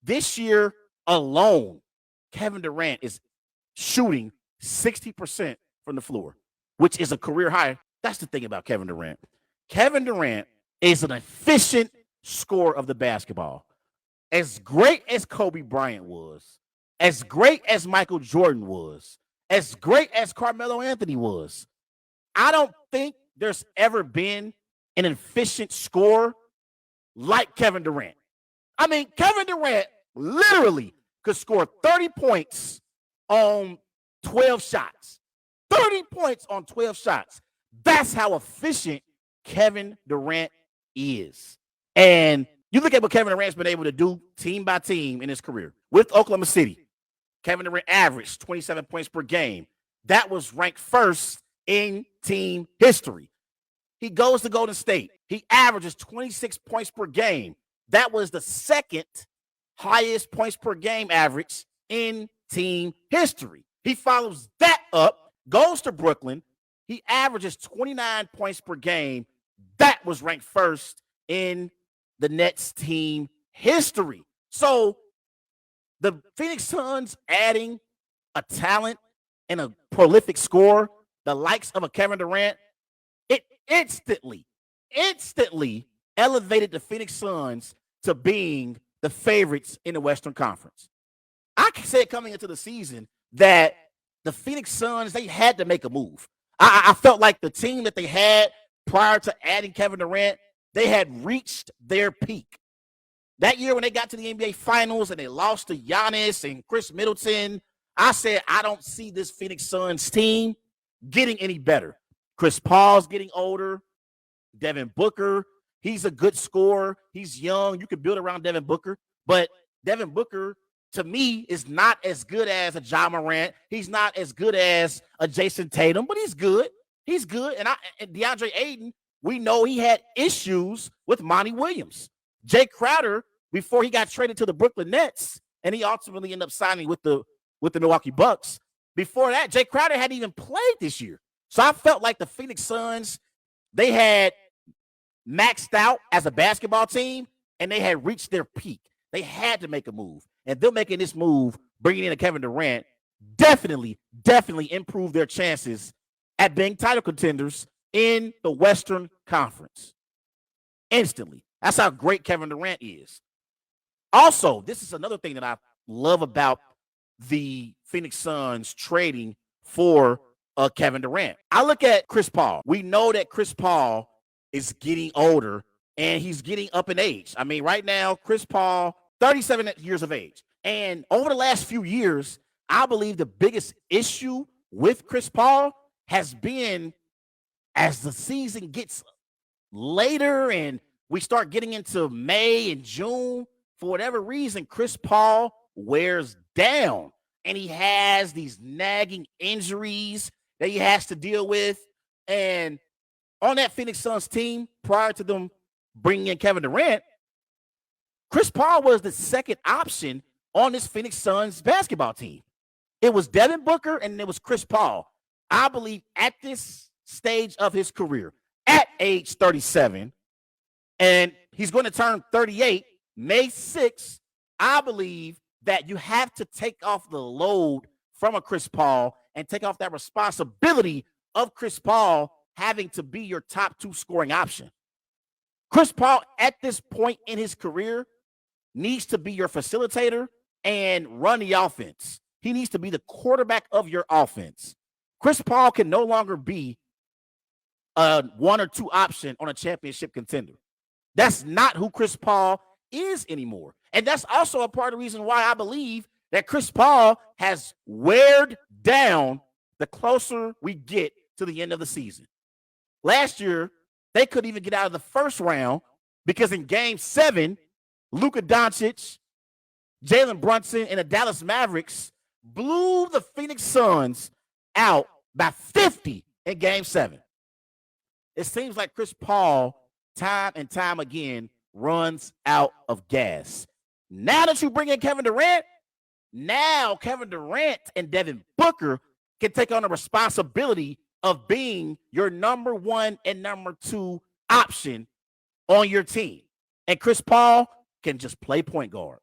This year alone, Kevin Durant is shooting 60% from the floor, which is a career high. That's the thing about Kevin Durant. Kevin Durant is an efficient scorer of the basketball. As great as Kobe Bryant was, as great as Michael Jordan was, as great as Carmelo Anthony was, I don't think there's ever been an efficient scorer like Kevin Durant. I mean, Kevin Durant literally could score 30 points on 12 shots. 30 points on 12 shots. That's how efficient Kevin Durant is. And you look at what Kevin Durant's been able to do team by team in his career. With Oklahoma City, Kevin Durant averaged 27 points per game. That was ranked first in team history. He goes to Golden State. He averages 26 points per game. That was the second highest points per game average in team history. He follows that up, goes to Brooklyn. He averages 29 points per game. That was ranked first in the Nets team history. So the Phoenix Suns adding a talent and a prolific scorer, the likes of a Kevin Durant, it instantly elevated the Phoenix Suns to being the favorites in the Western Conference. I said coming into the season that the Phoenix Suns, they had to make a move. I felt like the team that they had prior to adding Kevin Durant, they had reached their peak. That year when they got to the NBA Finals and they lost to Giannis and Chris Middleton, I said, I don't see this Phoenix Suns team getting any better. Chris Paul's getting older. Devin Booker, he's a good scorer. He's young. You can build around Devin Booker. But Devin Booker, to me, is not as good as a Ja Morant. He's not as good as a Jason Tatum, but he's good. He's good. And DeAndre Ayton, we know he had issues with Monty Williams. Jay Crowder, before he got traded to the Brooklyn Nets, and he ultimately ended up signing with the Milwaukee Bucks. Before that, Jay Crowder hadn't even played this year. So I felt like the Phoenix Suns, they had maxed out as a basketball team, and they had reached their peak. They had to make a move. And them making this move, bringing in a Kevin Durant, definitely improved their chances at being title contenders in the Western Conference. Instantly. That's how great Kevin Durant is. Also, this is another thing that I love about the Phoenix Suns trading for Kevin Durant. I look at Chris Paul. We know that Chris Paul is getting older and he's getting up in age. I mean, right now, Chris Paul, 37 years of age. And over the last few years, I believe the biggest issue with Chris Paul has been as the season gets later and we start getting into May and June, for whatever reason, Chris Paul wears down and he has these nagging injuries that he has to deal with. And on that Phoenix Suns team, prior to them bringing in Kevin Durant, Chris Paul was the second option on this Phoenix Suns basketball team. It was Devin Booker and it was Chris Paul. I believe at this stage of his career, at age 37, and he's going to turn 38 May 6th, I believe that you have to take off the load from a Chris Paul and take off that responsibility of Chris Paul having to be your top two scoring option. Chris Paul, at this point in his career, needs to be your facilitator and run the offense. He needs to be the quarterback of your offense. Chris Paul can no longer be a one or two option on a championship contender. That's not who Chris Paul is anymore. And that's also a part of the reason why I believe that Chris Paul has weared down the closer we get to the end of the season. Last year, they couldn't even get out of the first round because in Game 7, Luka Doncic, Jalen Brunson, and the Dallas Mavericks blew the Phoenix Suns out by 50 in Game 7. It seems like Chris Paul, time and time again, runs out of gas. Now that you bring in Kevin Durant, now Kevin Durant and Devin Booker can take on the responsibility of being your number one and number two option on your team. And Chris Paul can just play point guard.